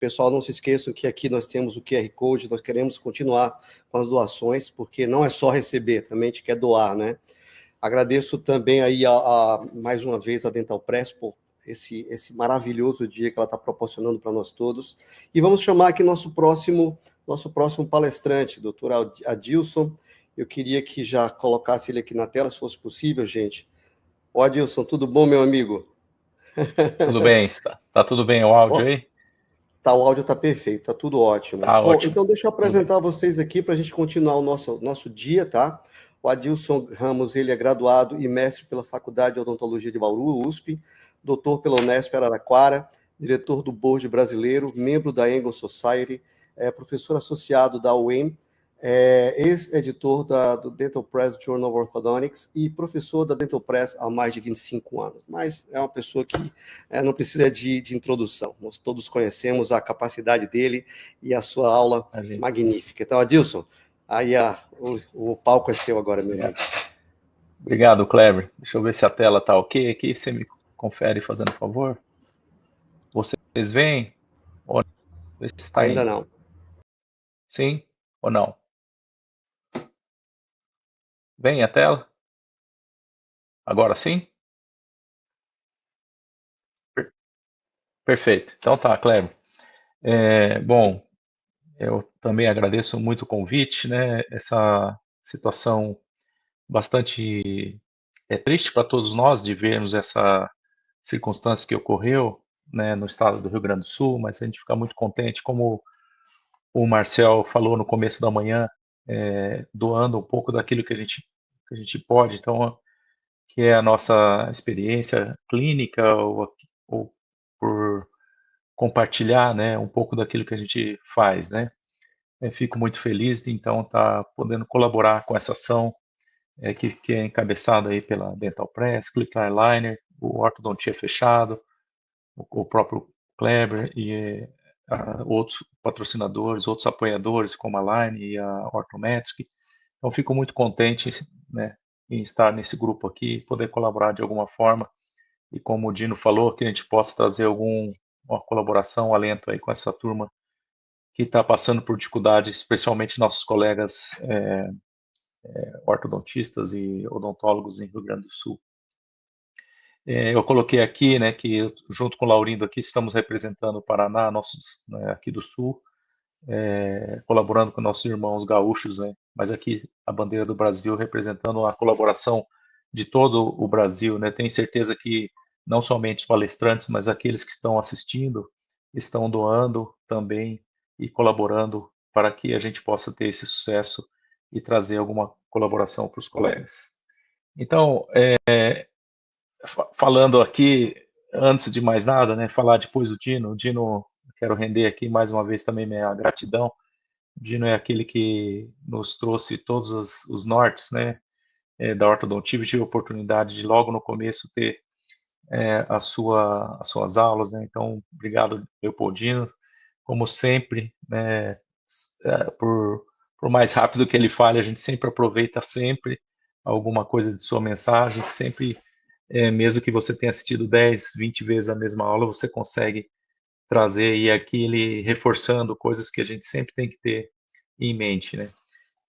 Pessoal, não se esqueçam que aqui nós temos o QR Code, nós queremos continuar com as doações, porque não é só receber, também a gente quer doar, né? Agradeço também aí mais uma vez a Dental Press por esse maravilhoso dia que ela está proporcionando para nós todos. E vamos chamar aqui nosso próximo palestrante, doutor Adilson. Eu queria que já colocasse ele aqui na tela, se fosse possível, gente. Ô, Adilson, tudo bom, meu amigo? Tudo bem, tá tudo bem o áudio aí? Tá, o áudio está perfeito, tá tudo ótimo. Tá Bom, ótimo. então deixa eu apresentar vocês aqui para a gente continuar o nosso dia, tá? O Adilson Ramos, ele é graduado e mestre pela Faculdade de Odontologia de Bauru, USP, doutor pela Unesp Araraquara, diretor do Board brasileiro, membro da Angle Society, professor associado da UEM, ex-editor do Dental Press Journal of Orthodontics e professor da Dental Press há mais de 25 anos. Mas é uma pessoa que não precisa de introdução. Nós todos conhecemos a capacidade dele e a sua aula magnífica. Então, Adilson, aí o palco é seu agora, meu amigo. Obrigado, Kleber. Deixa eu ver se a tela tá ok aqui. Você me confere, fazendo favor? Vocês veem? Ou vê se tá Ainda indo. não. Sim ou não? Vem a tela? Agora sim? Perfeito. Então tá, Kleber. Bom, eu também agradeço muito o convite, né? Essa situação bastante triste para todos nós de vermos essa circunstância que ocorreu, né, no estado do Rio Grande do Sul, mas a gente fica muito contente, como o Marcel falou no começo da manhã, doando um pouco daquilo que a gente pode, então, que é a nossa experiência clínica ou por compartilhar, né, um pouco daquilo que a gente faz, né. Fico muito feliz de, então, estar podendo colaborar com essa ação que é encabeçada aí pela Dental Press, Click Aligner, o Ortodontia Fechado, o próprio Kleber e outros patrocinadores, outros apoiadores, como a Line e a Orthometric. Então, fico muito contente, né, em estar nesse grupo aqui, poder colaborar de alguma forma. E como o Dino falou, que a gente possa trazer alguma colaboração, um alento aí com essa turma que está passando por dificuldades, especialmente nossos colegas ortodontistas e odontólogos em Rio Grande do Sul. Eu coloquei aqui, né, que junto com o Laurindo aqui estamos representando o Paraná, nossos, né, aqui do Sul, colaborando com nossos irmãos gaúchos, né, mas aqui a bandeira do Brasil representando a colaboração de todo o Brasil, né. Tenho certeza que não somente os palestrantes, mas aqueles que estão assistindo estão doando também e colaborando para que a gente possa ter esse sucesso e trazer alguma colaboração para os colegas. Então, falando aqui, antes de mais nada, né, falar depois do Dino. O Dino, quero render aqui mais uma vez também minha gratidão. O Dino é aquele que nos trouxe todos os nortes, né, da ortodontia. Eu tive a oportunidade de logo no começo ter as suas aulas, né. Então, obrigado, Leopoldino, como sempre, né, por mais rápido que ele fale, a gente sempre aproveita sempre alguma coisa de sua mensagem, sempre, mesmo que você tenha assistido 10, 20 vezes a mesma aula, você consegue trazer e aqui ele reforçando coisas que a gente sempre tem que ter em mente, né.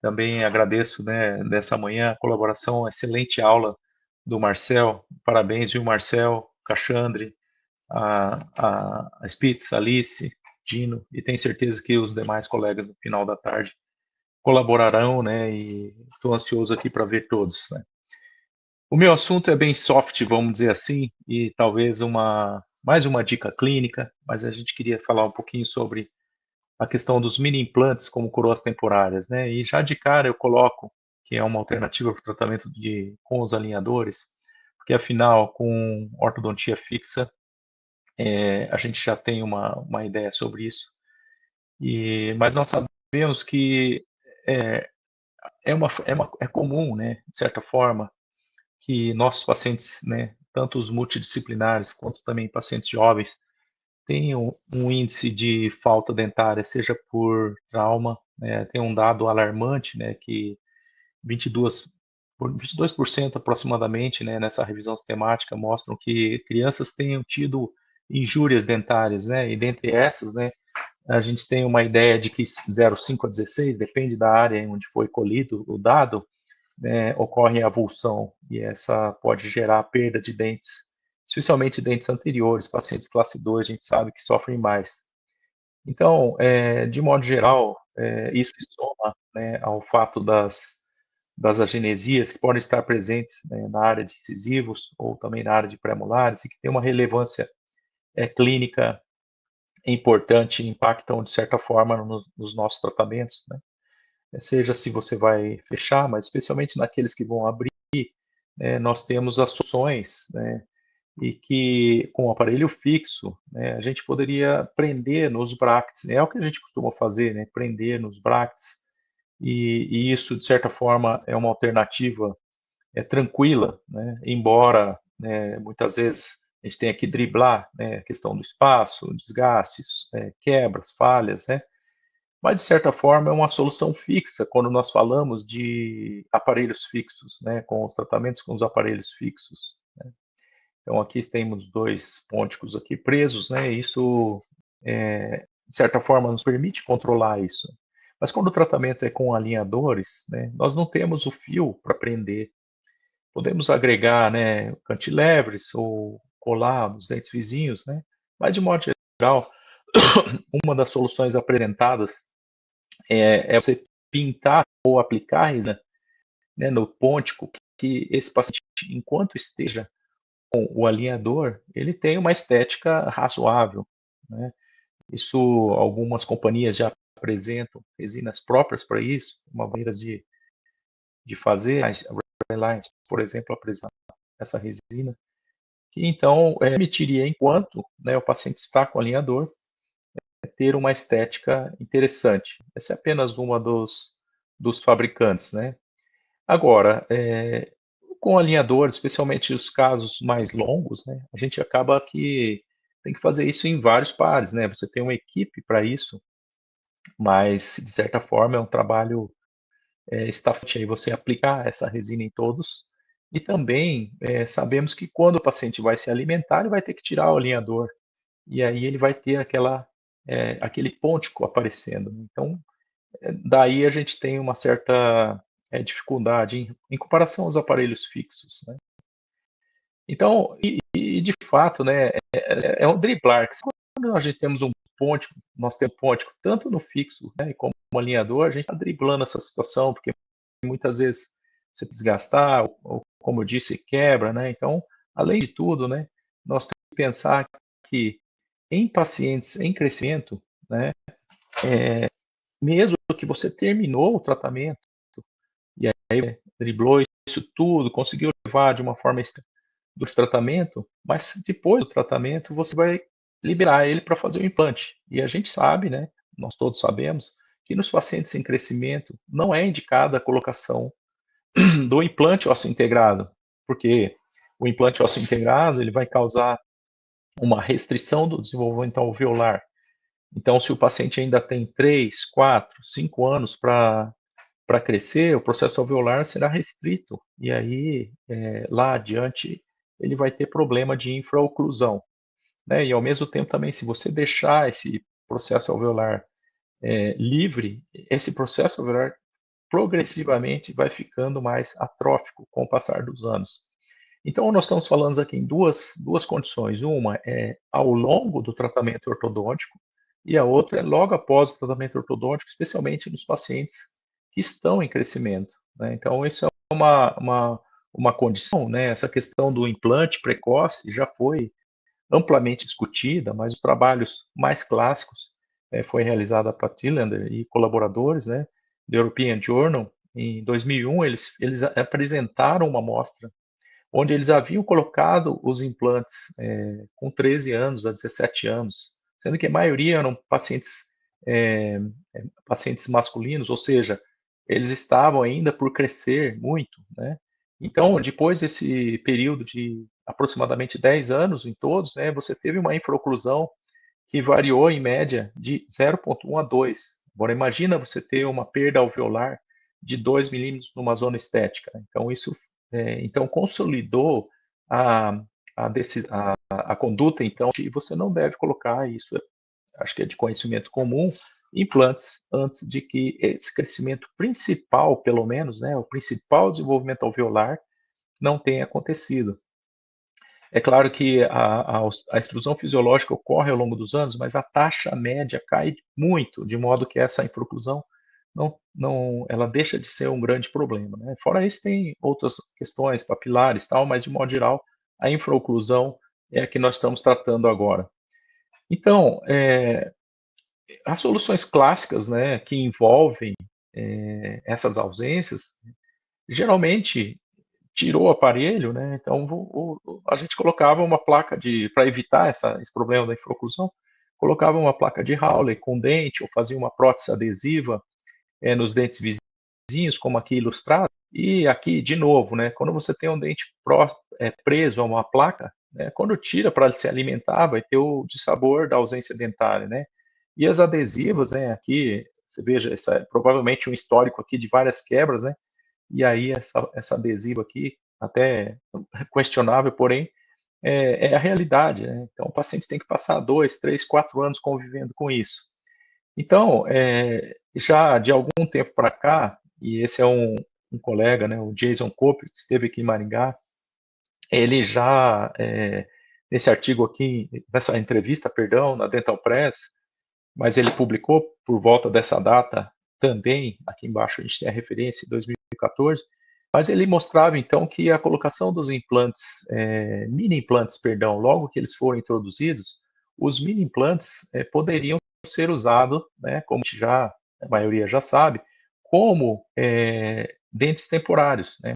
Também agradeço, né, nessa manhã a colaboração, excelente aula do Marcel, parabéns, viu, Marcel, Caxandre, a Spitz, Alice, Dino, e tenho certeza que os demais colegas no final da tarde colaborarão, né, e estou ansioso aqui para ver todos, né. O meu assunto é bem soft, vamos dizer assim, e talvez mais uma dica clínica, mas a gente queria falar um pouquinho sobre a questão dos mini implantes como coroas temporárias, né? E já de cara eu coloco que é uma alternativa para o tratamento com os alinhadores, porque afinal com ortodontia fixa a gente já tem uma ideia sobre isso. Mas nós sabemos que é comum, né, de certa forma, que nossos pacientes, né, tanto os multidisciplinares quanto também pacientes jovens, tenham um índice de falta dentária, seja por trauma, né, tem um dado alarmante, né, que 22% aproximadamente, né, nessa revisão sistemática mostram que crianças tenham tido injúrias dentárias, né? E dentre essas, né, a gente tem uma ideia de que 0,5 a 16, depende da área onde foi colhido o dado, né, ocorre avulsão, e essa pode gerar perda de dentes, especialmente dentes anteriores. Pacientes classe 2, a gente sabe que sofrem mais. Então, de modo geral, isso se soma, né, ao fato das agenesias que podem estar presentes, né, na área de incisivos ou também na área de premolares e que tem uma relevância clínica importante e impactam de certa forma nos nossos tratamentos, né? Seja se você vai fechar, mas especialmente naqueles que vão abrir, nós temos as soluções, né, e que com o aparelho fixo, né, a gente poderia prender nos bractes, né, é o que a gente costuma fazer, né, prender nos bractes, e isso de certa forma é uma alternativa tranquila, né, embora, né, muitas vezes a gente tenha que driblar, né, a questão do espaço, desgastes, quebras, falhas, né, mas, de certa forma, é uma solução fixa quando nós falamos de aparelhos fixos, né, com os tratamentos com os aparelhos fixos, né. Então, aqui temos dois pônticos aqui presos, né, isso, de certa forma, nos permite controlar isso. Mas quando o tratamento é com alinhadores, né, nós não temos o fio para prender. Podemos agregar, né, cantilevres ou colar nos dentes vizinhos, né, mas, de modo geral, uma das soluções apresentadas é você pintar ou aplicar resina, né, no pôntico, que esse paciente, enquanto esteja com o alinhador, ele tem uma estética razoável, né? Isso, algumas companhias já apresentam resinas próprias para isso, uma maneira de fazer. A Reliance, por exemplo, apresenta essa resina, que então permitiria, enquanto, né, o paciente está com o alinhador, ter uma estética interessante. Essa é apenas uma dos fabricantes, né? Agora, com alinhador, especialmente os casos mais longos, né, a gente acaba que tem que fazer isso em vários pares, né? Você tem uma equipe para isso, mas de certa forma é um trabalho estafante aí você aplicar essa resina em todos. E também sabemos que quando o paciente vai se alimentar, ele vai ter que tirar o alinhador e aí ele vai ter aquele pôntico aparecendo. Então, daí a gente tem uma certa dificuldade em comparação aos aparelhos fixos, né? Então, e de fato, né, é um driblar. Quando a gente temos um pôntico, nós temos pôntico tanto no fixo, né, como no alinhador, a gente está driblando essa situação, porque muitas vezes você desgastar, ou como eu disse, quebra, né? Então, além de tudo, né, nós temos que pensar que em pacientes em crescimento, né, mesmo que você terminou o tratamento, e aí driblou isso tudo, conseguiu levar de uma forma do tratamento, mas depois do tratamento você vai liberar ele para fazer o implante. E a gente sabe, né, nós todos sabemos, que nos pacientes em crescimento não é indicada a colocação do implante ósseo integrado, porque o implante ósseo integrado ele vai causar uma restrição do desenvolvimento alveolar. Então, se o paciente ainda tem 3, 4, 5 anos para crescer, o processo alveolar será restrito. E aí, lá adiante, ele vai ter problema de infraoclusão, né? E ao mesmo tempo também, se você deixar esse processo alveolar livre, esse processo alveolar progressivamente vai ficando mais atrófico com o passar dos anos. Então, nós estamos falando aqui em duas condições. Uma é ao longo do tratamento ortodôntico e a outra é logo após o tratamento ortodôntico, especialmente nos pacientes que estão em crescimento, né? Então, isso é uma condição, né? Essa questão do implante precoce já foi amplamente discutida, mas os trabalhos mais clássicos foi realizada para Thielander e colaboradores, né, do European Journal. Em 2001, eles apresentaram uma amostra onde eles haviam colocado os implantes com 13 anos a 17 anos, sendo que a maioria eram é, pacientes masculinos, ou seja, eles estavam ainda por crescer muito, né? Então, depois desse período de aproximadamente 10 anos em todos, né, você teve uma infraoclusão que variou em média de 0,1 a 2. Agora, imagina você ter uma perda alveolar de 2 milímetros numa zona estética. Então, isso então consolidou a, a conduta, então, que você não deve colocar, isso acho que é de conhecimento comum, implantes antes de que esse crescimento principal, pelo menos, né, o principal desenvolvimento alveolar, não tenha acontecido. É claro que a extrusão fisiológica ocorre ao longo dos anos, mas a taxa média cai muito, de modo que essa infraoclusão ela deixa de ser um grande problema, né? Fora isso, tem outras questões papilares, tal, mas de modo geral, a infraoclusão é a que nós estamos tratando agora. Então, as soluções clássicas, né, que envolvem essas ausências, geralmente tirou o aparelho, né? Então a gente colocava uma placa para evitar esse problema da infraoclusão, colocava uma placa de Hawley com dente ou fazia uma prótese adesiva nos dentes vizinhos, como aqui ilustrado. E aqui, de novo, né? Quando você tem um dente preso a uma placa, né, quando tira para se alimentar, vai ter o dissabor da ausência dentária, né? E as adesivas, né? Aqui você veja, isso é provavelmente um histórico aqui de várias quebras, né? E aí essa adesiva aqui, até questionável, porém, é a realidade, né? Então o paciente tem que passar 2, 3, 4 anos convivendo com isso. Então, já de algum tempo para cá, e esse é um colega, né, o Jason Cope, que esteve aqui em Maringá, ele já, nesse artigo aqui, nessa entrevista, perdão, na Dental Press, mas ele publicou por volta dessa data também, aqui embaixo a gente tem a referência, em 2014, mas ele mostrava então que a colocação dos implantes, mini implantes, perdão, logo que eles foram introduzidos, os mini implantes poderiam ser usados, né, como a maioria já sabe, como dentes temporários, né?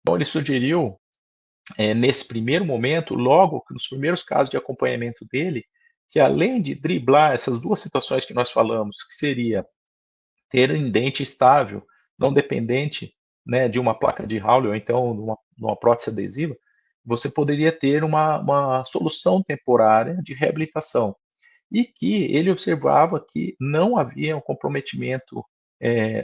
Então ele sugeriu, nesse primeiro momento, logo nos primeiros casos de acompanhamento dele, que além de driblar essas duas situações que nós falamos, que seria ter um dente estável, não dependente, né, de uma placa de Hawley ou então de uma prótese adesiva, você poderia ter uma solução temporária de reabilitação. E que ele observava que não havia um comprometimento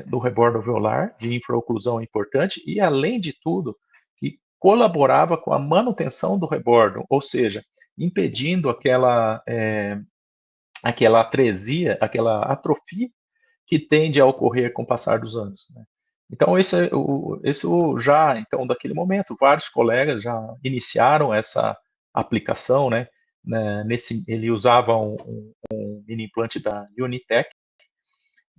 do rebordo alveolar, de infraoclusão importante, e além de tudo, que colaborava com a manutenção do rebordo, ou seja, impedindo aquela atresia, aquela atrofia que tende a ocorrer com o passar dos anos, né? Então, isso já, então, daquele momento, vários colegas já iniciaram essa aplicação, né? Ele usava um mini implante da Unitec,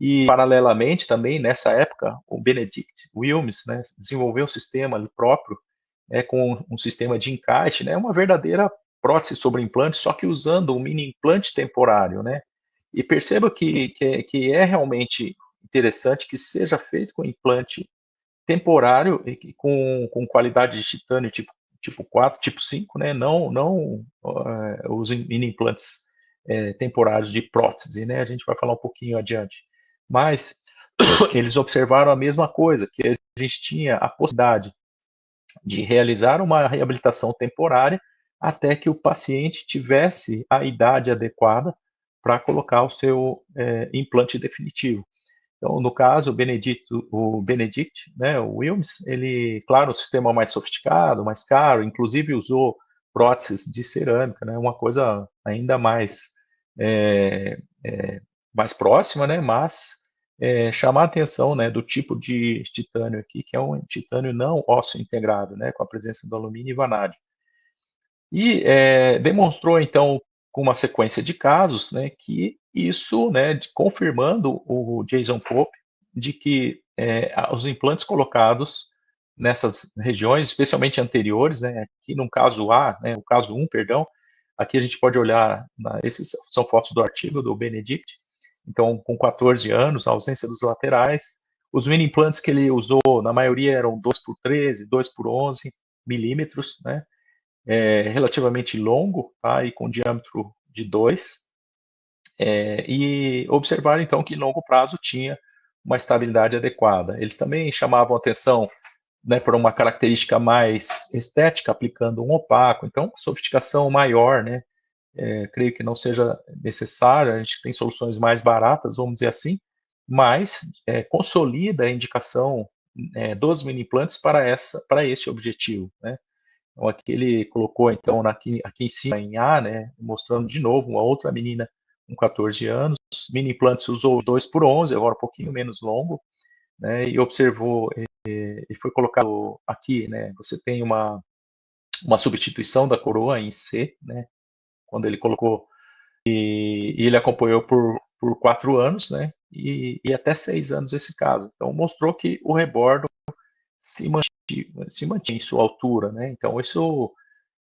e paralelamente também, nessa época, o Benedict Wilms, né, desenvolveu um sistema ali próprio, com um sistema de encaixe, né, uma verdadeira prótese sobre implante, só que usando um mini implante temporário, né? E perceba que é realmente interessante que seja feito com implante temporário e com qualidade de titânio tipo 4, tipo 5, né? Não os mini implantes temporários de prótese, né? A gente vai falar um pouquinho adiante. Mas eles observaram a mesma coisa, que a gente tinha a possibilidade de realizar uma reabilitação temporária até que o paciente tivesse a idade adequada para colocar o seu implante definitivo. Então, no caso, o Benedict, né, o Wilms, ele, claro, um sistema mais sofisticado, mais caro, inclusive usou próteses de cerâmica, né, uma coisa ainda é, é, mais próxima, né, mas chamar a atenção, né, do tipo de titânio aqui, que é um titânio não ósseo integrado, né, com a presença do alumínio e vanádio. E demonstrou, então, com uma sequência de casos, né, que isso, né, confirmando o Jason Pope, de que os implantes colocados nessas regiões, especialmente anteriores, né, aqui no caso A, né, o caso 1, perdão, aqui a gente pode olhar, esses são fotos do artigo do Benedict, então com 14 anos, a ausência dos laterais, os mini implantes que ele usou, na maioria eram 2 por 13, 2 por 11 milímetros, né, relativamente longo, tá, e com diâmetro de 2, e observaram então que em longo prazo tinha uma estabilidade adequada. Eles também chamavam atenção, né, por uma característica mais estética, aplicando um opaco, então sofisticação maior, né, creio que não seja necessário, a gente tem soluções mais baratas, vamos dizer assim, mas consolida a indicação dos mini implantes para esse objetivo, né? Então, aqui ele colocou, então, aqui em cima, em A, né, mostrando de novo uma outra menina com 14 anos. Mini implantes usou 2 por 11, agora um pouquinho menos longo, né, e observou, e foi colocado aqui, né, você tem uma substituição da coroa em C, né, quando ele colocou, e ele acompanhou por 4 anos, né, e até 6 anos esse caso. Então, mostrou que o rebordo se mantinha em sua altura, né, então isso,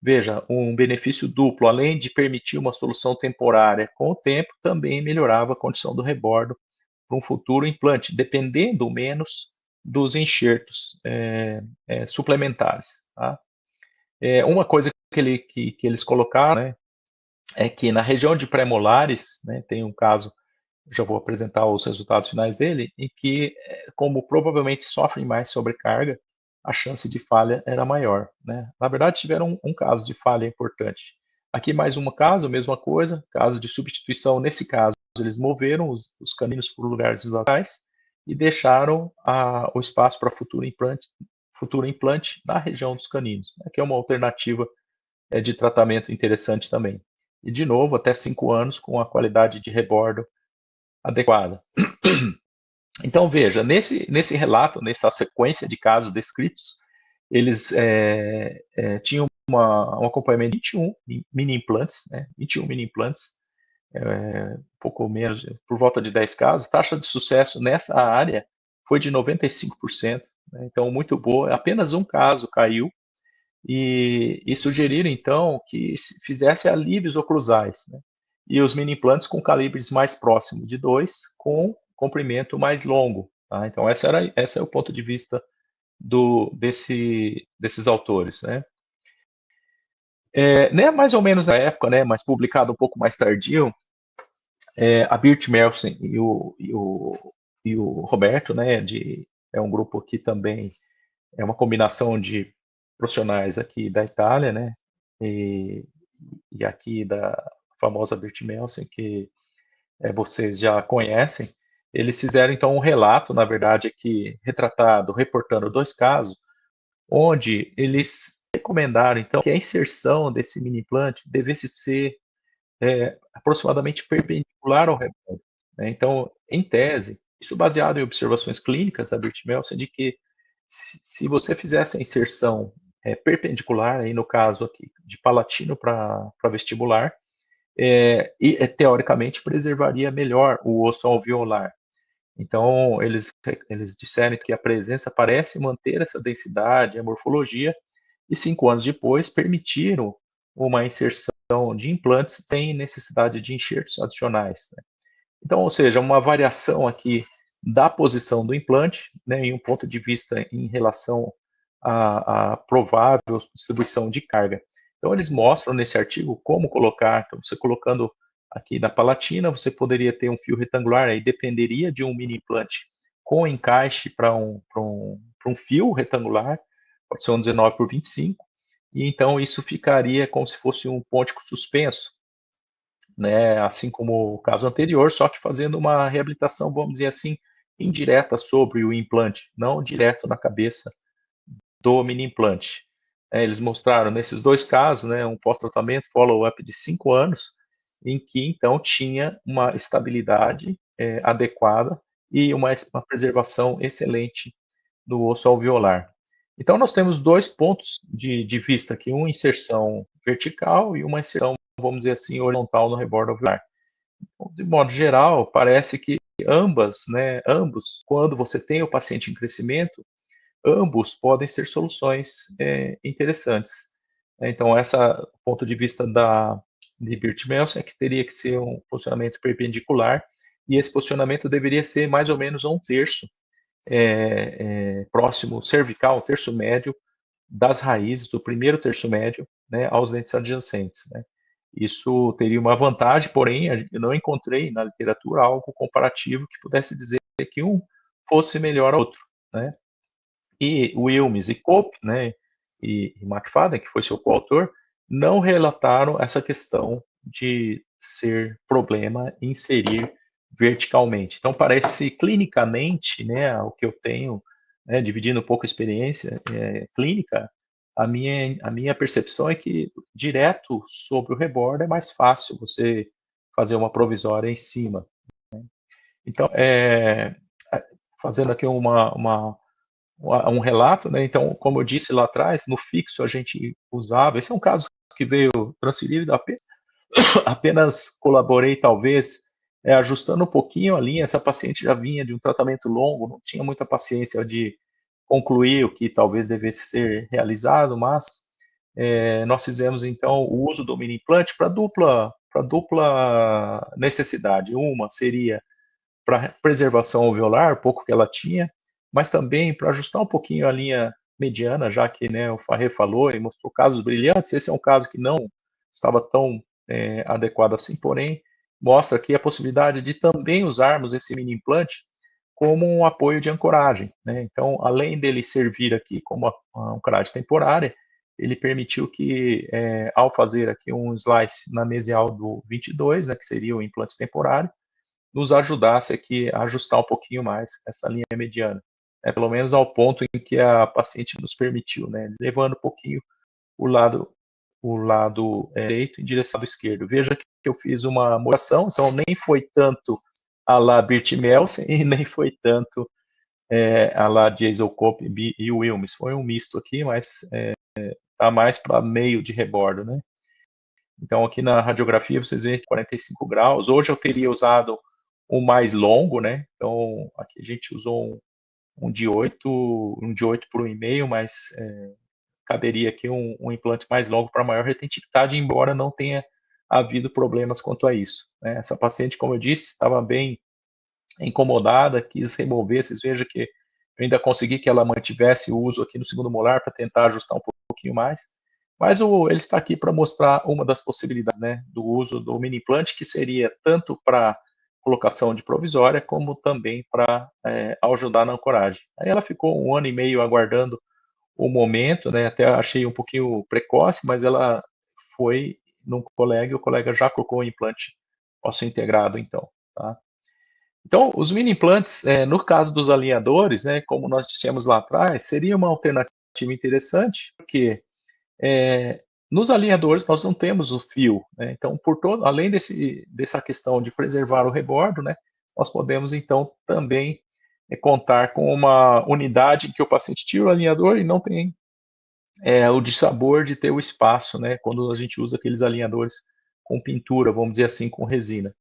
veja, um benefício duplo, além de permitir uma solução temporária com o tempo, também melhorava a condição do rebordo para um futuro implante, dependendo menos dos enxertos suplementares. Tá? Uma coisa que eles colocaram, né, é que na região de pré-molares, né, tem um caso, já vou apresentar os resultados finais dele, em que, como provavelmente sofrem mais sobrecarga, a chance de falha era maior. Né? Na verdade, tiveram um caso de falha importante. Aqui mais um caso, mesma coisa, caso de substituição. Nesse caso, eles moveram os caninos para lugares laterais e deixaram o espaço para futuro implante na região dos caninos, né, que é uma alternativa de tratamento interessante também. E, de novo, até 5 anos com a qualidade de rebordo adequada. Então, veja, nesse relato, nessa sequência de casos descritos, eles tinham um acompanhamento de 21 mini implantes, né? 21 mini implantes, um pouco menos, por volta de 10 casos. Taxa de sucesso nessa área foi de 95%, né? Então, muito boa. Apenas um caso caiu, e sugeriram, então, que fizesse alívios oclusais, né? E os mini implantes com calibres mais próximos de 2, com comprimento mais longo. Tá? Então, esse é o ponto de vista desses autores. Né? Né, mais ou menos na época, né, mas publicado um pouco mais tardio, a Bert Melsen e o Roberto, né, é um grupo que também é uma combinação de profissionais aqui da Itália, né, e aqui da famosa Bert Melsen, que vocês já conhecem. Eles fizeram então um relato, na verdade, aqui reportando 2 casos, onde eles recomendaram então que a inserção desse mini implante devesse ser aproximadamente perpendicular ao rebordo. Né? Então, em tese, isso baseado em observações clínicas da Bert Melsen, de que se você fizesse a inserção perpendicular, aí no caso aqui, de palatino para vestibular, teoricamente preservaria melhor o osso alveolar. Então, eles disseram que a presença parece manter essa densidade, a morfologia, e 5 anos depois permitiram uma inserção de implantes sem necessidade de enxertos adicionais. Né? Então, ou seja, uma variação aqui da posição do implante, né, em um ponto de vista em relação à provável distribuição de carga. Então, eles mostram nesse artigo como colocar, então, você colocando aqui na palatina, você poderia ter um fio retangular, aí dependeria de um mini implante com encaixe para um fio retangular, pode ser um 19 por 25, e então isso ficaria como se fosse um pôntico suspenso, né, assim como o caso anterior, só que fazendo uma reabilitação, vamos dizer assim, indireta sobre o implante, não direto na cabeça do mini implante. Eles mostraram nesses 2 casos, né, um pós-tratamento, follow-up de 5 anos, em que então tinha uma estabilidade adequada e uma preservação excelente do osso alveolar. Então, nós temos 2 pontos de vista aqui, uma inserção vertical e uma inserção, vamos dizer assim, horizontal no rebordo alveolar. Então, de modo geral, parece que ambos, quando você tem o paciente em crescimento, ambos podem ser soluções interessantes. Então, esse ponto de vista de Birch-Melson é que teria que ser um posicionamento perpendicular, e esse posicionamento deveria ser mais ou menos a 1/3 próximo cervical, um terço médio das raízes, do primeiro terço médio, né, aos dentes adjacentes. Né. Isso teria uma vantagem, porém, eu não encontrei na literatura algo comparativo que pudesse dizer que um fosse melhor ao outro. Né. E Wilmes e Cope, né, e McFadden, que foi seu coautor, não relataram essa questão de ser problema inserir verticalmente. Então, parece clinicamente, né, o que eu tenho, né, dividindo um pouco a experiência clínica, a minha percepção é que direto sobre o rebordo é mais fácil você fazer uma provisória em cima. Então, fazendo aqui um relato, né? Então, como eu disse lá atrás, no fixo a gente usava, esse é um caso que veio transferido, apenas colaborei talvez ajustando um pouquinho a linha, essa paciente já vinha de um tratamento longo, não tinha muita paciência de concluir o que talvez devesse ser realizado, mas nós fizemos então o uso do mini implante para dupla necessidade. Uma seria para preservação alveolar, pouco que ela tinha, mas também para ajustar um pouquinho a linha mediana, já que, né, o Farré falou e mostrou casos brilhantes. Esse é um caso que não estava tão adequado assim, porém mostra aqui a possibilidade de também usarmos esse mini implante como um apoio de ancoragem, né? Então, além dele servir aqui como uma ancoragem temporária, ele permitiu que, ao fazer aqui um slice na mesial do 22, né, que seria o implante temporário, nos ajudasse aqui a ajustar um pouquinho mais essa linha mediana, né, pelo menos ao ponto em que a paciente nos permitiu, né, levando um pouquinho o lado direito em direção ao esquerdo. Veja que eu fiz uma modulação, então nem foi tanto a la Bert Melsen e nem foi tanto a la Jason Cope e Wilms. Foi um misto aqui, mas tá mais para meio de rebordo, né? Então aqui na radiografia vocês veem 45 graus. Hoje eu teria usado um mais longo, né? Então aqui a gente usou um de 8 por 1,5, mas caberia aqui um implante mais longo para maior retentividade, embora não tenha havido problemas quanto a isso, né? Essa paciente, como eu disse, estava bem incomodada, quis remover. Vocês vejam que eu ainda consegui que ela mantivesse o uso aqui no segundo molar para tentar ajustar um pouquinho mais. Mas ele está aqui para mostrar uma das possibilidades, né, do uso do mini implante, que seria tanto para colocação de provisória, como também para ajudar na ancoragem. Aí ela ficou 1 ano e meio aguardando o momento, né, até achei um pouquinho precoce, mas ela foi num colega e o colega já colocou o implante ósseo integrado, então, tá? Então, os mini implantes, no caso dos alinhadores, né, como nós dissemos lá atrás, seria uma alternativa interessante, porque nos alinhadores nós não temos o fio, né? Então, além dessa questão de preservar o rebordo, né, nós podemos então também contar com uma unidade em que o paciente tira o alinhador e não tem o dissabor de ter o espaço, né, quando a gente usa aqueles alinhadores com pintura, vamos dizer assim, com resina.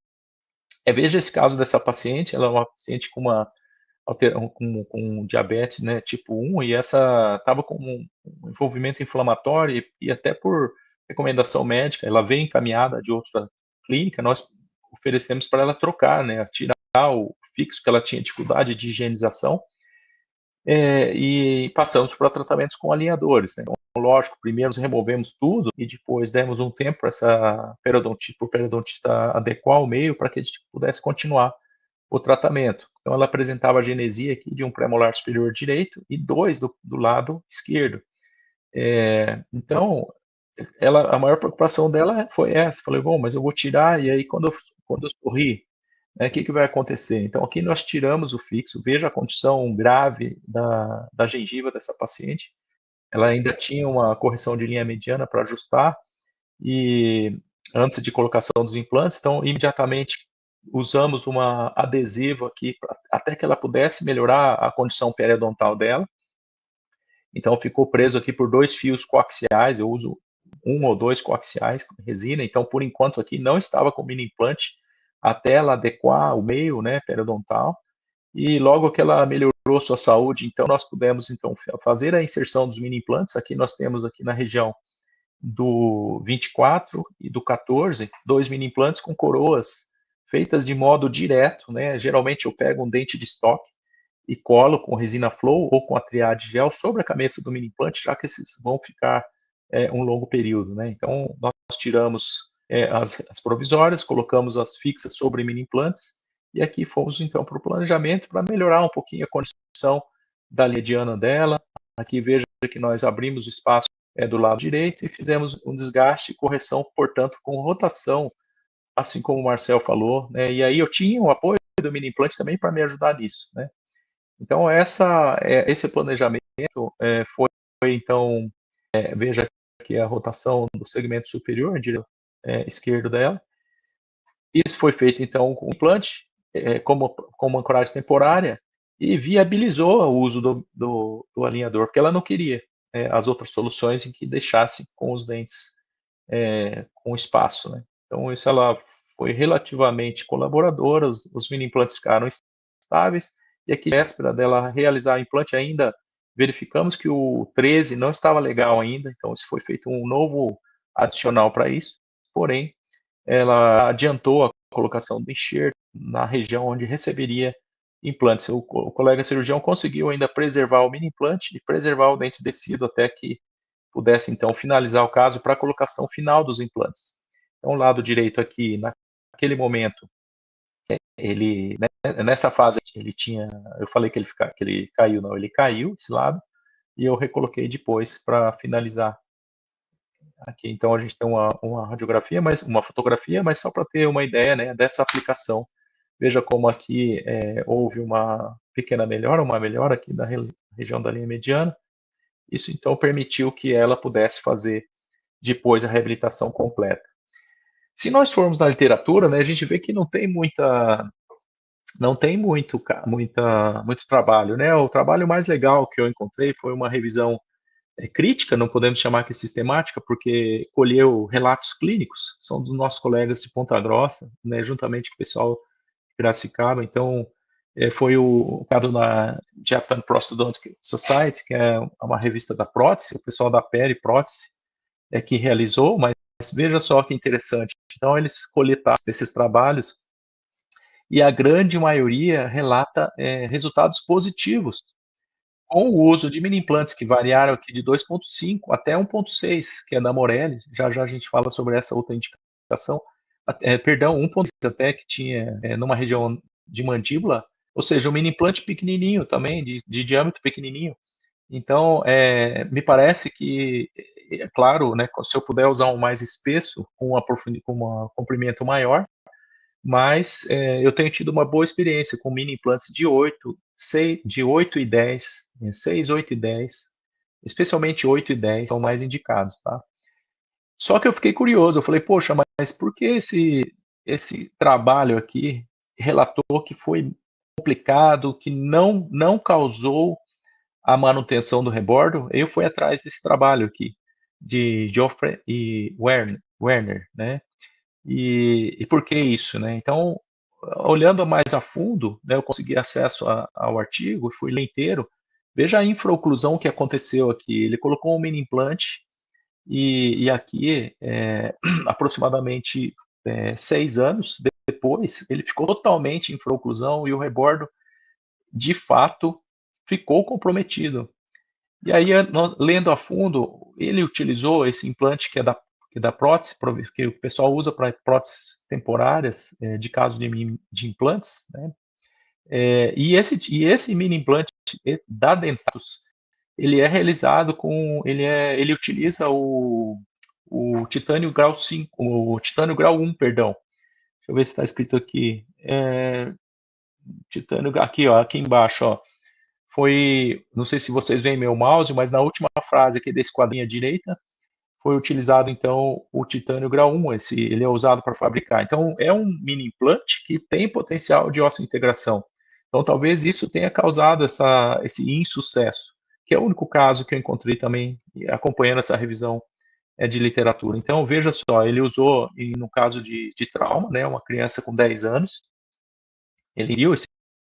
Veja esse caso dessa paciente, ela é uma paciente com diabetes, né, tipo 1, e essa estava com um envolvimento inflamatório e até por recomendação médica, ela veio encaminhada de outra clínica, nós oferecemos para ela trocar, né, tirar o fixo que ela tinha dificuldade de higienização, e passamos para tratamentos com alinhadores, né. Então, lógico, primeiro nós removemos tudo e depois demos um tempo para essa periodontista adequar o meio para que a gente pudesse continuar o tratamento. Então, ela apresentava genesia aqui de um premolar superior direito e 2 do lado esquerdo. Então, a maior preocupação dela foi essa. Falei, bom, mas eu vou tirar, e aí quando eu sorrir, né, o que vai acontecer? Então, aqui nós tiramos o fixo. Veja a condição grave da gengiva dessa paciente. Ela ainda tinha uma correção de linha mediana para ajustar, e antes de colocação dos implantes, então, imediatamente usamos uma adesiva aqui até que ela pudesse melhorar a condição periodontal dela. Então ficou preso aqui por 2 fios coaxiais, eu uso 1 ou 2 coaxiais com resina, então por enquanto aqui não estava com mini implante, até ela adequar o meio, né, periodontal, e logo que ela melhorou sua saúde, então nós pudemos então fazer a inserção dos mini implantes. Aqui nós temos aqui na região do 24 e do 14, 2 mini implantes com coroas feitas de modo direto, né? Geralmente eu pego um dente de estoque e colo com resina flow ou com a triade gel sobre a cabeça do mini implante, já que esses vão ficar um longo período, né? Então nós tiramos as provisórias, colocamos as fixas sobre mini implantes e aqui fomos então para o planejamento para melhorar um pouquinho a condição da mediana dela. Aqui veja que nós abrimos o espaço do lado direito e fizemos um desgaste e correção, portanto, com rotação, assim como o Marcel falou, né? E aí eu tinha o apoio do mini implante também para me ajudar nisso, né? Então esse planejamento foi então veja aqui a rotação do segmento superior, esquerdo dela. Isso foi feito, então, com implante, como ancoragem temporária, e viabilizou o uso do alinhador, porque ela não queria as outras soluções em que deixasse com os dentes com espaço, né? Então, isso ela foi relativamente colaboradora, os mini implantes ficaram estáveis, e aqui, véspera dela realizar o implante, ainda verificamos que o 13 não estava legal ainda, então isso foi feito um novo adicional para isso, porém, ela adiantou a colocação do enxerto na região onde receberia implantes. O colega cirurgião conseguiu ainda preservar o mini implante e preservar o dente descido até que pudesse, então, finalizar o caso para a colocação final dos implantes. Então, o lado direito aqui, naquele momento, ele, nessa fase, ele tinha, eu falei que ele caiu, não, ele caiu esse lado, e eu recoloquei depois para finalizar aqui. Então, a gente tem uma radiografia, uma fotografia, mas só para ter uma ideia, né, dessa aplicação. Veja como aqui houve uma pequena melhora, uma melhora aqui na região da linha mediana. Isso, então, permitiu que ela pudesse fazer depois a reabilitação completa. Se nós formos na literatura, né, a gente vê que não tem muito trabalho, né? O trabalho mais legal que eu encontrei foi uma revisão crítica, não podemos chamar que sistemática, porque colheu relatos clínicos, são dos nossos colegas de Ponta Grossa, né, juntamente com o pessoal de Piracicaba. Então, foi o caso na Japan Prosthodontic Society, que é uma revista da prótese, o pessoal da pele prótese que realizou, mas veja só que interessante. Então, eles coletaram esses trabalhos e a grande maioria relata resultados positivos com o uso de mini implantes que variaram aqui de 2,5 até 1,6, que é da Morelli. Já já a gente fala sobre essa outra indicação. Perdão, 1,6 até que tinha numa região de mandíbula, ou seja, um mini implante pequenininho também, de diâmetro pequenininho. Então, me parece que, claro, né, se eu puder usar um mais espesso, com um comprimento maior, mas eu tenho tido uma boa experiência com mini implantes de 8, 6, de 8 e 10, 6, 8 e 10, especialmente 8 e 10 são mais indicados, tá? Só que eu fiquei curioso, eu falei, poxa, mas por que esse trabalho aqui relatou que foi complicado, que não causou a manutenção do rebordo? Eu fui atrás desse trabalho aqui, de Joffre e Werner, né? E por que isso, né? Então, olhando mais a fundo, né, eu consegui acesso ao artigo, fui ler inteiro. Veja a infraoclusão que aconteceu aqui. Ele colocou um mini implante e aqui, aproximadamente 6 anos depois, ele ficou totalmente em infraoclusão e o rebordo, de fato, ficou comprometido. E aí, lendo a fundo, ele utilizou esse implante que é da prótese, que o pessoal usa para próteses temporárias, de caso de implantes, né? E esse mini implante da Dentatus, ele é realizado ele utiliza o titânio grau 5, o titânio grau 1, perdão. Deixa eu ver se está escrito aqui. Titânio, aqui, ó, aqui embaixo, ó. Não sei se vocês veem meu mouse, mas na última frase aqui desse quadrinho à direita, foi utilizado então o titânio grau 1, ele é usado para fabricar. Então é um mini implante que tem potencial de osseointegração. Então talvez isso tenha causado esse insucesso, que é o único caso que eu encontrei também acompanhando essa revisão de literatura. Então veja só, ele usou, no caso de trauma, né, uma criança com 10 anos, ele iriu esse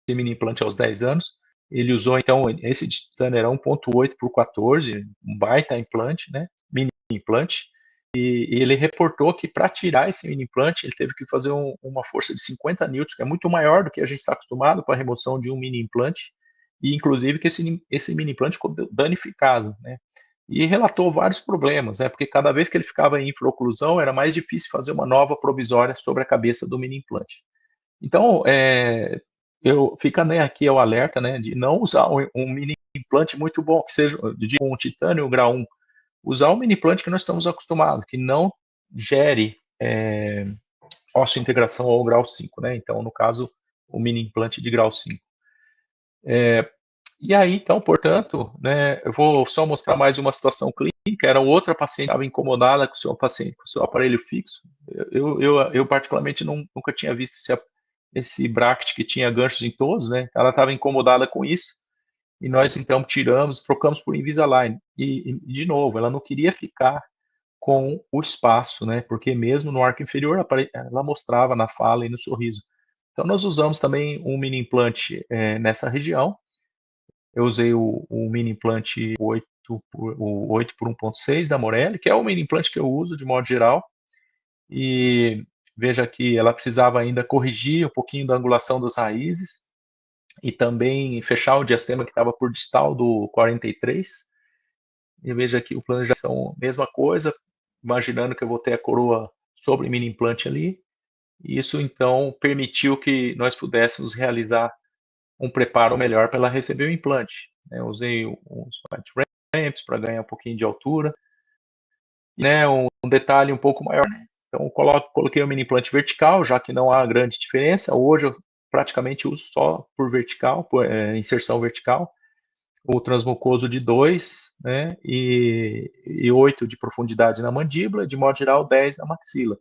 mini implante aos 10 anos, ele usou então, esse titânio era 1,8 por 14, um baita implante, né, mini implante, e ele reportou que para tirar esse mini implante, ele teve que fazer uma força de 50 newtons, que é muito maior do que a gente está acostumado para a remoção de um mini implante, e inclusive que esse mini implante ficou danificado, né? E relatou vários problemas, né? Porque cada vez que ele ficava em infraoclusão, era mais difícil fazer uma nova provisória sobre a cabeça do mini implante. Então, fica, né, aqui o alerta, né, de não usar um mini implante muito bom, que seja de um titânio grau 1, usar o mini implante que nós estamos acostumados, que não gere osseointegração ao grau 5, né? Então, no caso, o mini implante de grau 5. E aí, então, portanto, né, eu vou só mostrar mais uma situação clínica. Era outra paciente que estava incomodada com o seu paciente, com o seu aparelho fixo. Eu particularmente nunca tinha visto esse bracket que tinha ganchos em todos, né? Ela estava incomodada com isso. E nós, então, tiramos, trocamos por Invisalign. De novo, ela não queria ficar com o espaço, né? Porque mesmo no arco inferior, ela mostrava na fala e no sorriso. Então, nós usamos também um mini implante nessa região. Eu usei o mini implante 8 por 1.6 da Morelli, que é o mini implante que eu uso de modo geral. E veja que ela precisava ainda corrigir um pouquinho da angulação das raízes e também fechar o diastema que estava por distal do 43. E veja que o plano de ação, mesma coisa, imaginando que eu vou ter a coroa sobre o mini implante ali. E isso então permitiu que nós pudéssemos realizar um preparo melhor para ela receber o implante. Eu usei uns ramps para ganhar um pouquinho de altura, né, um detalhe um pouco maior. Né? Então, coloquei o mini implante vertical, já que não há grande diferença. Hoje eu praticamente uso só por vertical, por inserção vertical. O transmucoso de 2, né, e 8 de profundidade na mandíbula, de modo geral 10 na maxila.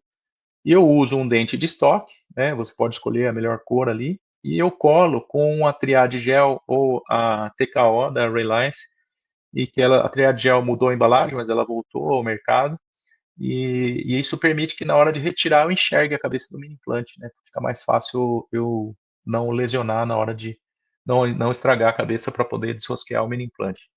E eu uso um dente de estoque, né, você pode escolher a melhor cor ali, e eu colo com a Triad Gel ou a TKO da Reliance, e que a Triad Gel mudou a embalagem, mas ela voltou ao mercado, e isso permite que na hora de retirar eu enxergue a cabeça do mini implante, né? Fica mais fácil eu não lesionar na hora de não estragar a cabeça para poder desrosquear o mini implante.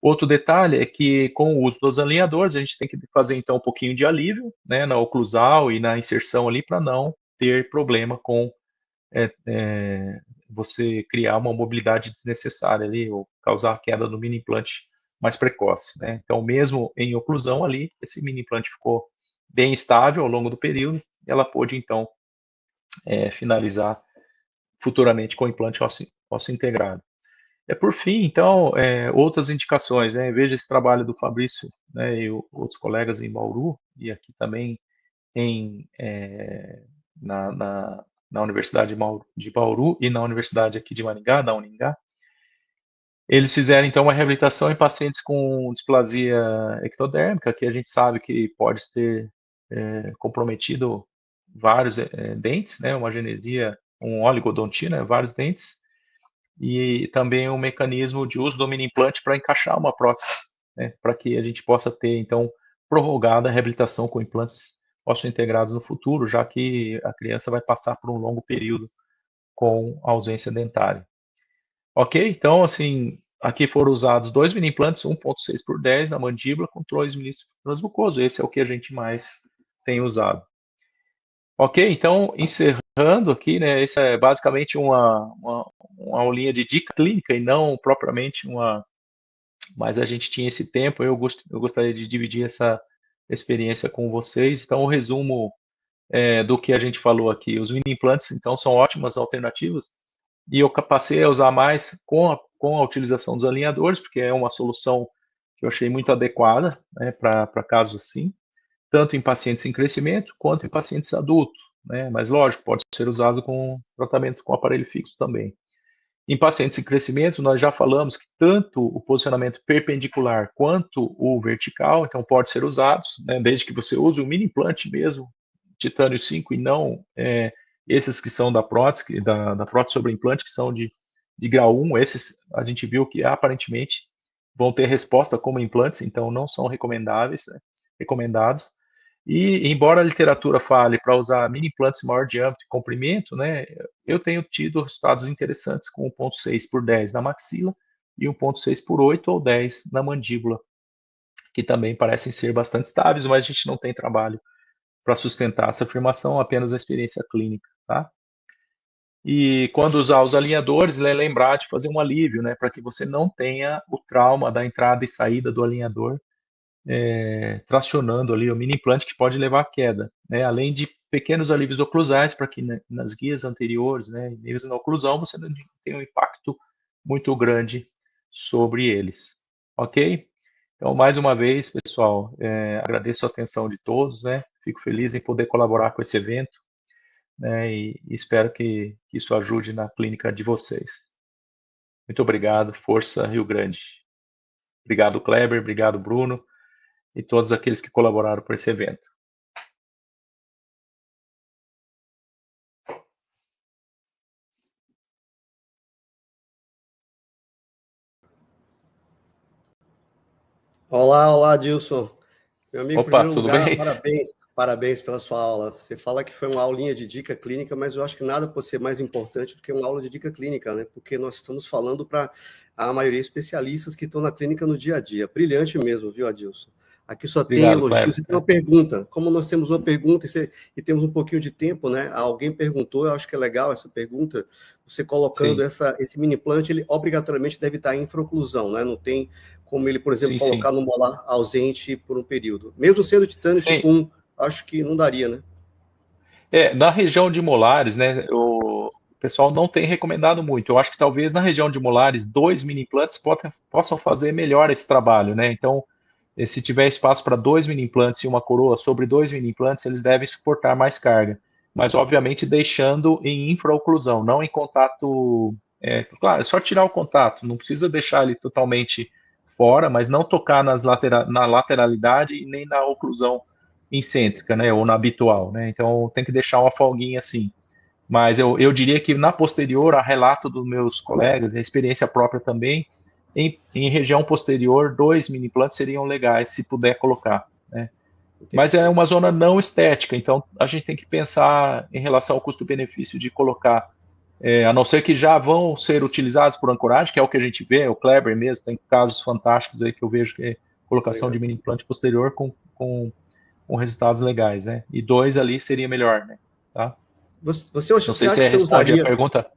Outro detalhe é que com o uso dos alinhadores a gente tem que fazer então um pouquinho de alívio, né, na oclusal e na inserção ali para não ter problema com você criar uma mobilidade desnecessária ali ou causar a queda do mini implante mais precoce, né? Então, mesmo em oclusão ali, esse mini implante ficou bem estável ao longo do período e ela pôde então finalizar futuramente com o implante ósseo integrado. Por fim, então, outras indicações, né? Veja esse trabalho do Fabrício, né, e outros colegas em Bauru e aqui também em, na, na, na Universidade de Bauru e na Universidade aqui de Maringá, da Uningá. Eles fizeram, então, uma reabilitação em pacientes com displasia ectodérmica, que a gente sabe que pode ter comprometido vários dentes, né, uma genesia, um oligodontia, né, vários dentes, e também um mecanismo de uso do mini implante para encaixar uma prótese, né, para que a gente possa ter, então, prorrogada a reabilitação com implantes ósseo-integrados no futuro, já que a criança vai passar por um longo período com ausência dentária. Ok? Então, assim, aqui foram usados 2 mini implantes, 1.6 por 10 na mandíbula com 2 milímetros transmucoso. Esse é o que a gente mais tem usado. Ok? Então, encerrando aqui, né, essa é basicamente uma aulinha de dica clínica e não propriamente uma. Mas a gente tinha esse tempo, eu gostaria de dividir essa experiência com vocês. Então, o resumo do que a gente falou aqui. Os mini implantes, então, são ótimas alternativas e eu passei a usar mais com a utilização dos alinhadores, porque é uma solução que eu achei muito adequada, né, para casos assim, tanto em pacientes em crescimento quanto em pacientes adultos, né, mas lógico, pode ser usado com tratamento com aparelho fixo também. Em pacientes em crescimento, nós já falamos que tanto o posicionamento perpendicular quanto o vertical, então pode ser usados, né, desde que você use o mini implante mesmo, titânio 5 e não esses que são da prótese, da prótese sobre implante, que são de grau 1, esses a gente viu que aparentemente vão ter resposta como implantes, então não são recomendáveis, né, recomendados. E embora a literatura fale para usar mini implantes maior diâmetro e comprimento, né, eu tenho tido resultados interessantes com 1.6 por 10 na maxila e 1.6 por 8 ou 10 na mandíbula, que também parecem ser bastante estáveis, mas a gente não tem trabalho para sustentar essa afirmação, apenas a experiência clínica, tá? E quando usar os alinhadores, lembrar de fazer um alívio, né, para que você não tenha o trauma da entrada e saída do alinhador tracionando ali o mini implante que pode levar à queda, né? Além de pequenos alívios oclusais para que nas guias anteriores, né, níveis na oclusão, você não tenha um impacto muito grande sobre eles, ok? Então, mais uma vez, pessoal, agradeço a atenção de todos, né? Fico feliz em poder colaborar com esse evento, né? E espero que isso ajude na clínica de vocês. Muito obrigado, força Rio Grande. Obrigado, Kleber, obrigado, Bruno, e todos aqueles que colaboraram por esse evento. Olá, Adilson. Meu amigo, em Opa, primeiro tudo lugar, bem? parabéns pela sua aula. Você fala que foi uma aulinha de dica clínica, mas eu acho que nada pode ser mais importante do que uma aula de dica clínica, né? Porque nós estamos falando para a maioria especialistas que estão na clínica no dia a dia. Brilhante mesmo, viu, Adilson? Aqui só tem Obrigado, elogios. Kleber. E tem uma pergunta. Como nós temos uma pergunta e temos um pouquinho de tempo, né? Alguém perguntou, eu acho que é legal essa pergunta. Você colocando esse mini implante, ele obrigatoriamente deve estar em infraoclusão, né? Não tem como ele, por exemplo, Sim, colocar no molar ausente por um período. Mesmo sendo titânio sim. tipo 1, acho que não daria, né? Na região de molares, né, o pessoal não tem recomendado muito. Eu acho que talvez na região de molares, 2 mini implantes possam fazer melhor esse trabalho, né? Então, se tiver espaço para 2 mini implantes e uma coroa sobre 2 mini implantes, eles devem suportar mais carga. Mas, obviamente, deixando em infraoclusão, não em contato. Claro, é só tirar o contato, não precisa deixar ele totalmente fora, mas não tocar na lateralidade e nem na oclusão incêntrica, né, ou na habitual, né? Então tem que deixar uma folguinha assim. Mas eu diria que na posterior, a relato dos meus colegas, a experiência própria também, em região posterior, 2 mini implantes seriam legais, se puder colocar, né? Mas é uma zona não estética, então a gente tem que pensar em relação ao custo-benefício de colocar, a não ser que já vão ser utilizados por ancoragem, que é o que a gente vê, o Kleber mesmo, tem casos fantásticos aí que eu vejo que é colocação de mini implante posterior com resultados legais, né? E 2 ali seria melhor, né? Tá? Você Não sei acha se que você responde a usaria... pergunta.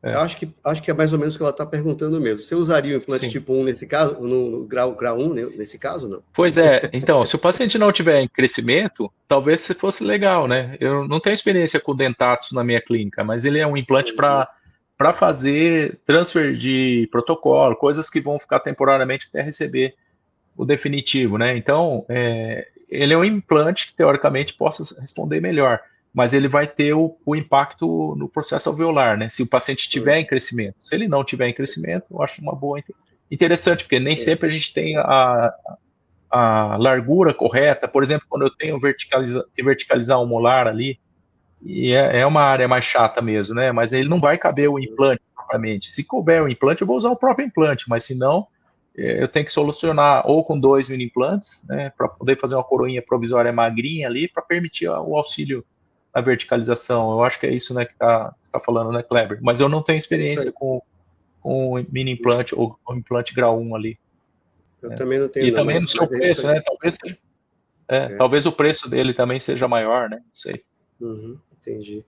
Eu acho que é mais ou menos o que ela está perguntando mesmo. Você usaria o implante Sim. tipo 1 nesse caso, no grau 1, nesse caso, não? Pois é, então, se o paciente não tiver em crescimento, talvez se fosse legal, né? Eu não tenho experiência com dentatos na minha clínica, mas ele é um implante para fazer transfer de protocolo, coisas que vão ficar temporariamente até receber o definitivo, né? Então, ele é um implante que teoricamente possa responder melhor, mas ele vai ter o impacto no processo alveolar, né? Se o paciente estiver em crescimento. Se ele não tiver em crescimento, eu acho uma boa interessante, porque nem sempre a gente tem a largura correta. Por exemplo, quando eu tenho que verticalizar um molar ali, e é uma área mais chata mesmo, né? Mas ele não vai caber o implante propriamente. Se couber o implante, eu vou usar o próprio implante, mas se não, eu tenho que solucionar ou com 2 mini implantes, né, para poder fazer uma coroinha provisória magrinha ali, para permitir o auxílio na verticalização. Eu acho que é isso, né, que está falando, né, Kleber? Mas eu não tenho experiência com mini implante ou com implante grau 1 ali. Eu também não tenho, E não, também no seu mas é isso preço, aí. né? Talvez o preço dele também seja maior, né? Não sei. Entendi.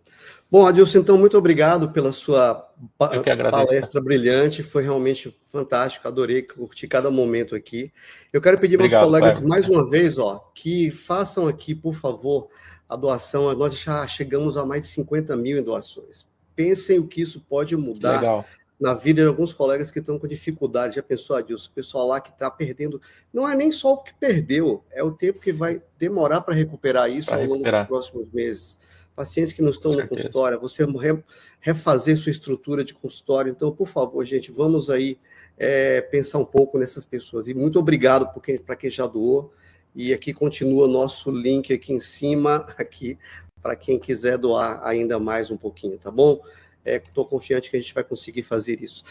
Bom, Adilson, então, muito obrigado pela sua Eu que agradeço. palestra brilhante, foi realmente fantástico, adorei, curti cada momento aqui. Eu quero pedir aos Obrigado, colegas, Kleber. mais uma vez, que façam aqui, por favor, a doação. Nós já chegamos a mais de 50 mil em doações. Pensem o que isso pode mudar Legal. na vida de alguns colegas que estão com dificuldade. Já pensou, Adilson? O pessoal lá que está perdendo, não é nem só o que perdeu, é o tempo que vai demorar para recuperar isso ao longo dos próximos meses. Pacientes que não estão no consultório, você refazer sua estrutura de consultório. Então, por favor, gente, vamos aí pensar um pouco nessas pessoas. E muito obrigado para quem já doou. E aqui continua nosso link aqui em cima, aqui, para quem quiser doar ainda mais um pouquinho, tá bom? Estou confiante que a gente vai conseguir fazer isso.